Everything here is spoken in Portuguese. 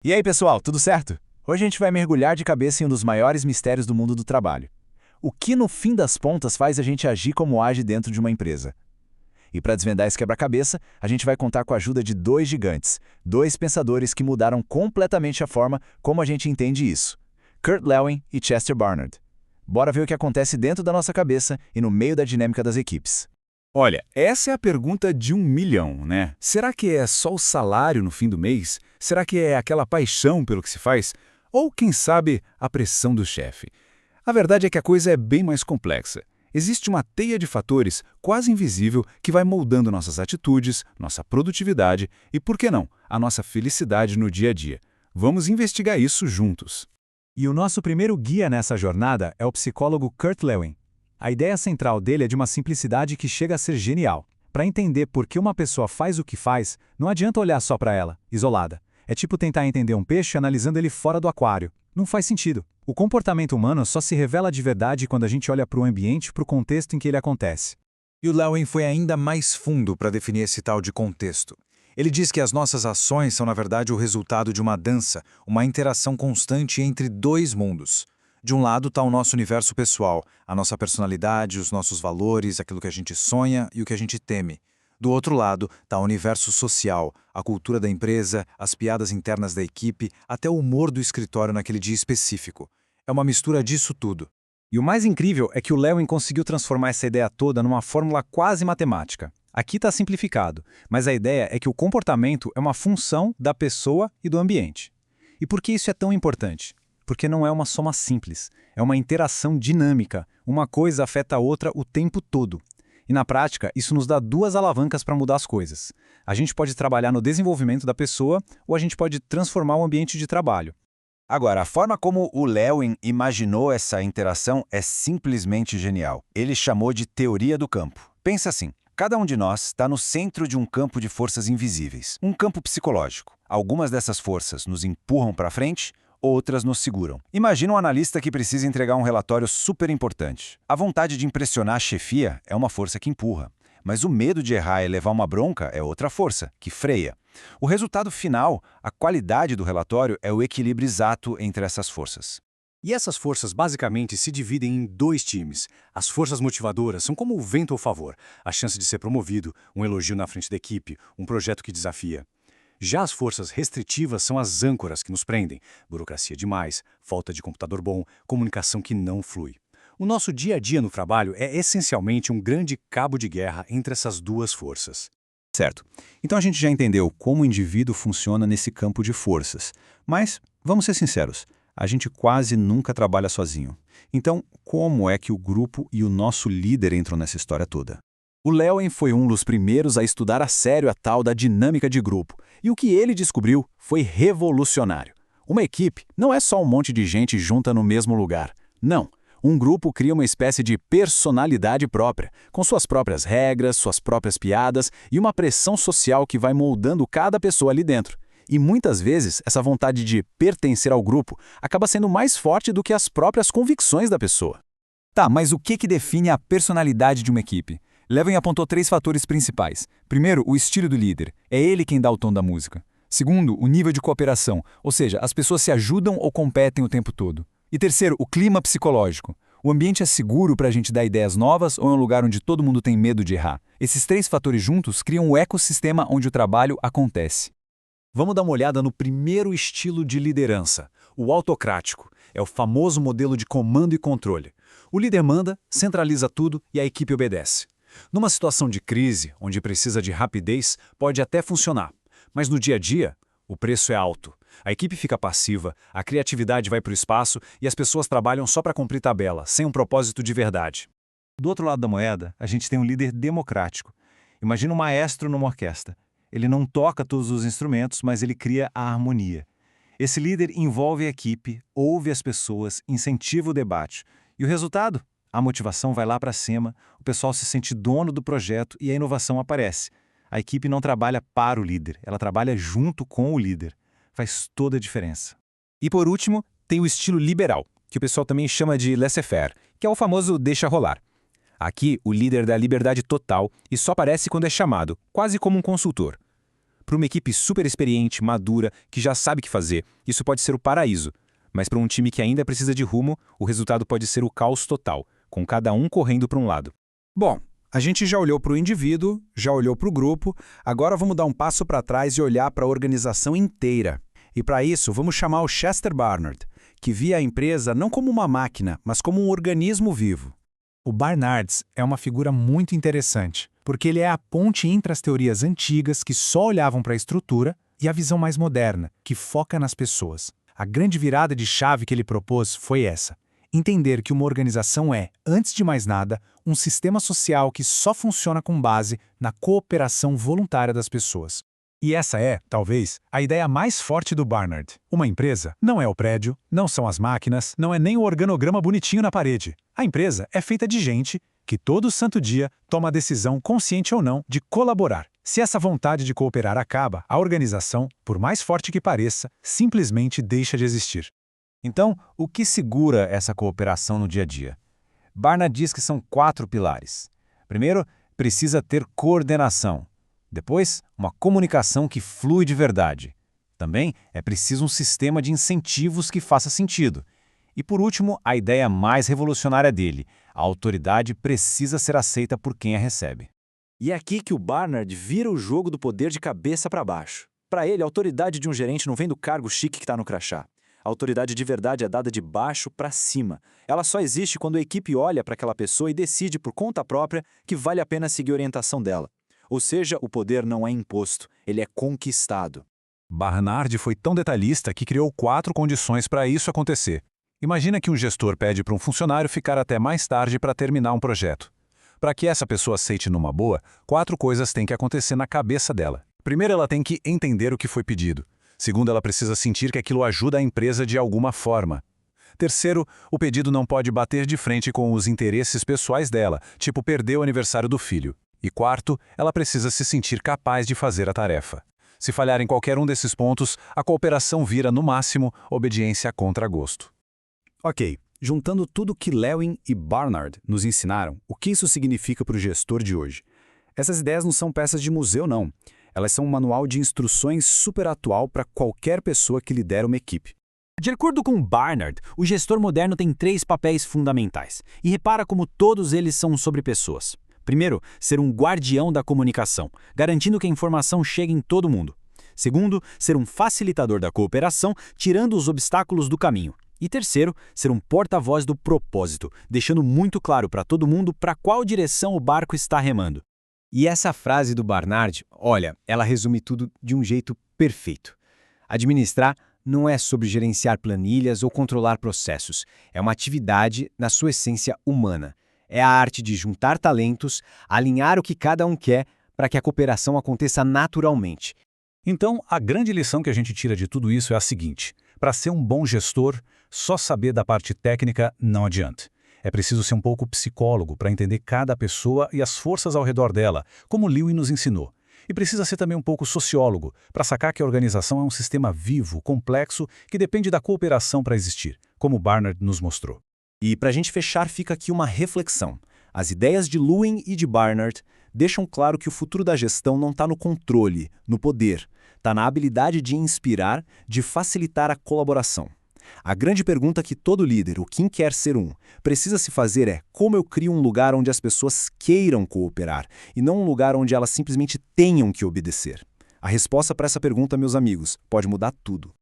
E aí, pessoal, tudo certo? Hoje a gente vai mergulhar de cabeça em um dos maiores mistérios do mundo do trabalho. O que, no fim das pontas, faz a gente agir como age dentro de uma empresa? E para desvendar esse quebra-cabeça, a gente vai contar com a ajuda de dois gigantes, dois pensadores que mudaram completamente a forma como a gente entende isso: Kurt Lewin e Chester Barnard. Bora ver o que acontece dentro da nossa cabeça e no meio da dinâmica das equipes. Olha, essa é a pergunta de 1 milhão, né? Será que é só o salário no fim do mês? Será que é aquela paixão pelo que se faz? Ou, quem sabe, a pressão do chefe? A verdade é que a coisa é bem mais complexa. Existe uma teia de fatores quase invisível que vai moldando nossas atitudes, nossa produtividade e, por que não, a nossa felicidade no dia a dia. Vamos investigar isso juntos. E o nosso primeiro guia nessa jornada é o psicólogo Kurt Lewin. A ideia central dele é de uma simplicidade que chega a ser genial. Para entender por que uma pessoa faz o que faz, não adianta olhar só para ela, isolada. É tipo tentar entender um peixe analisando ele fora do aquário. Não faz sentido. O comportamento humano só se revela de verdade quando a gente olha para o ambiente e para o contexto em que ele acontece. E o Lewin foi ainda mais fundo para definir esse tal de contexto. Ele diz que as nossas ações são, na verdade, o resultado de uma dança, uma interação constante entre dois mundos. De um lado está o nosso universo pessoal, a nossa personalidade, os nossos valores, aquilo que a gente sonha e o que a gente teme. Do outro lado está o universo social, a cultura da empresa, as piadas internas da equipe, até o humor do escritório naquele dia específico. É uma mistura disso tudo. E o mais incrível é que o Lewin conseguiu transformar essa ideia toda numa fórmula quase matemática. Aqui está simplificado, mas a ideia é que o comportamento é uma função da pessoa e do ambiente. E por que isso é tão importante? Porque não é uma soma simples, é uma interação dinâmica, uma coisa afeta a outra o tempo todo. E na prática, isso nos dá duas alavancas para mudar as coisas. A gente pode trabalhar no desenvolvimento da pessoa ou a gente pode transformar o ambiente de trabalho. Agora, a forma como o Lewin imaginou essa interação é simplesmente genial. Ele chamou de teoria do campo. Pensa assim, cada um de nós está no centro de um campo de forças invisíveis, um campo psicológico. Algumas dessas forças nos empurram para frente, outras nos seguram. Imagina um analista que precisa entregar um relatório super importante. A vontade de impressionar a chefia é uma força que empurra, mas o medo de errar e levar uma bronca é outra força, que freia. O resultado final, a qualidade do relatório, é o equilíbrio exato entre essas forças. E essas forças basicamente se dividem em dois times. As forças motivadoras são como o vento ao favor, a chance de ser promovido, um elogio na frente da equipe, um projeto que desafia. Já as forças restritivas são as âncoras que nos prendem. Burocracia demais, falta de computador bom, comunicação que não flui. O nosso dia a dia no trabalho é essencialmente um grande cabo de guerra entre essas duas forças. Certo. Então a gente já entendeu como o indivíduo funciona nesse campo de forças. Mas, vamos ser sinceros, a gente quase nunca trabalha sozinho. Então, como é que o grupo e o nosso líder entram nessa história toda? O Lewin foi um dos primeiros a estudar a sério a tal da dinâmica de grupo, e o que ele descobriu foi revolucionário. Uma equipe não é só um monte de gente junta no mesmo lugar. Não. Um grupo cria uma espécie de personalidade própria, com suas próprias regras, suas próprias piadas e uma pressão social que vai moldando cada pessoa ali dentro. E muitas vezes, essa vontade de pertencer ao grupo acaba sendo mais forte do que as próprias convicções da pessoa. Tá, mas o que define a personalidade de uma equipe? Lewin apontou 3 fatores principais. Primeiro, o estilo do líder. É ele quem dá o tom da música. Segundo, o nível de cooperação, ou seja, as pessoas se ajudam ou competem o tempo todo. E terceiro, o clima psicológico. O ambiente é seguro para a gente dar ideias novas ou é um lugar onde todo mundo tem medo de errar? Esses 3 fatores juntos criam um ecossistema onde o trabalho acontece. Vamos dar uma olhada no primeiro estilo de liderança, o autocrático. É o famoso modelo de comando e controle. O líder manda, centraliza tudo e a equipe obedece. Numa situação de crise, onde precisa de rapidez, pode até funcionar. Mas no dia a dia, o preço é alto. A equipe fica passiva, a criatividade vai para o espaço e as pessoas trabalham só para cumprir tabela, sem um propósito de verdade. Do outro lado da moeda, a gente tem um líder democrático. Imagina um maestro numa orquestra. Ele não toca todos os instrumentos, mas ele cria a harmonia. Esse líder envolve a equipe, ouve as pessoas, incentiva o debate. E o resultado? A motivação vai lá para cima, o pessoal se sente dono do projeto e a inovação aparece. A equipe não trabalha para o líder, ela trabalha junto com o líder. Faz toda a diferença. E por último, tem o estilo liberal, que o pessoal também chama de laissez-faire, que é o famoso deixa rolar. Aqui, o líder dá liberdade total e só aparece quando é chamado, quase como um consultor. Para uma equipe super experiente, madura, que já sabe o que fazer, isso pode ser o paraíso. Mas para um time que ainda precisa de rumo, o resultado pode ser o caos total, com cada um correndo para um lado. Bom, a gente já olhou para o indivíduo, já olhou para o grupo, agora vamos dar um passo para trás e olhar para a organização inteira. E para isso, vamos chamar o Chester Barnard, que via a empresa não como uma máquina, mas como um organismo vivo. O Barnard é uma figura muito interessante, porque ele é a ponte entre as teorias antigas que só olhavam para a estrutura e a visão mais moderna, que foca nas pessoas. A grande virada de chave que ele propôs foi essa: entender que uma organização é, antes de mais nada, um sistema social que só funciona com base na cooperação voluntária das pessoas. E essa é, talvez, a ideia mais forte do Barnard. Uma empresa não é o prédio, não são as máquinas, não é nem o organograma bonitinho na parede. A empresa é feita de gente que todo santo dia toma a decisão, consciente ou não, de colaborar. Se essa vontade de cooperar acaba, a organização, por mais forte que pareça, simplesmente deixa de existir. Então, o que segura essa cooperação no dia a dia? Barnard diz que são 4 pilares. Primeiro, precisa ter coordenação. Depois, uma comunicação que flui de verdade. Também é preciso um sistema de incentivos que faça sentido. E por último, a ideia mais revolucionária dele: a autoridade precisa ser aceita por quem a recebe. E é aqui que o Barnard vira o jogo do poder de cabeça para baixo. Para ele, a autoridade de um gerente não vem do cargo chique que está no crachá. A autoridade de verdade é dada de baixo para cima. Ela só existe quando a equipe olha para aquela pessoa e decide por conta própria que vale a pena seguir a orientação dela. Ou seja, o poder não é imposto, ele é conquistado. Barnard foi tão detalhista que criou 4 condições para isso acontecer. Imagina que um gestor pede para um funcionário ficar até mais tarde para terminar um projeto. Para que essa pessoa aceite numa boa, 4 coisas têm que acontecer na cabeça dela. Primeiro, ela tem que entender o que foi pedido. Segundo, ela precisa sentir que aquilo ajuda a empresa de alguma forma. Terceiro, o pedido não pode bater de frente com os interesses pessoais dela, tipo perder o aniversário do filho. E quarto, ela precisa se sentir capaz de fazer a tarefa. Se falhar em qualquer um desses pontos, a cooperação vira, no máximo, obediência a contragosto. Ok, juntando tudo que Lewin e Barnard nos ensinaram, o que isso significa para o gestor de hoje? Essas ideias não são peças de museu, não. Elas são um manual de instruções super atual para qualquer pessoa que lidera uma equipe. De acordo com Barnard, o gestor moderno tem 3 papéis fundamentais. E repara como todos eles são sobre pessoas. Primeiro, ser um guardião da comunicação, garantindo que a informação chegue em todo mundo. Segundo, ser um facilitador da cooperação, tirando os obstáculos do caminho. E terceiro, ser um porta-voz do propósito, deixando muito claro para todo mundo para qual direção o barco está remando. E essa frase do Barnard, olha, ela resume tudo de um jeito perfeito. Administrar não é sobre gerenciar planilhas ou controlar processos. É uma atividade na sua essência humana. É a arte de juntar talentos, alinhar o que cada um quer para que a cooperação aconteça naturalmente. Então, a grande lição que a gente tira de tudo isso é a seguinte: para ser um bom gestor, só saber da parte técnica não adianta. É preciso ser um pouco psicólogo para entender cada pessoa e as forças ao redor dela, como Lewin nos ensinou. E precisa ser também um pouco sociólogo, para sacar que a organização é um sistema vivo, complexo, que depende da cooperação para existir, como Barnard nos mostrou. E para a gente fechar, fica aqui uma reflexão. As ideias de Lewin e de Barnard deixam claro que o futuro da gestão não está no controle, no poder. Está na habilidade de inspirar, de facilitar a colaboração. A grande pergunta que todo líder, ou quem quer ser um, precisa se fazer é: como eu crio um lugar onde as pessoas queiram cooperar, e não um lugar onde elas simplesmente tenham que obedecer? A resposta para essa pergunta, meus amigos, pode mudar tudo.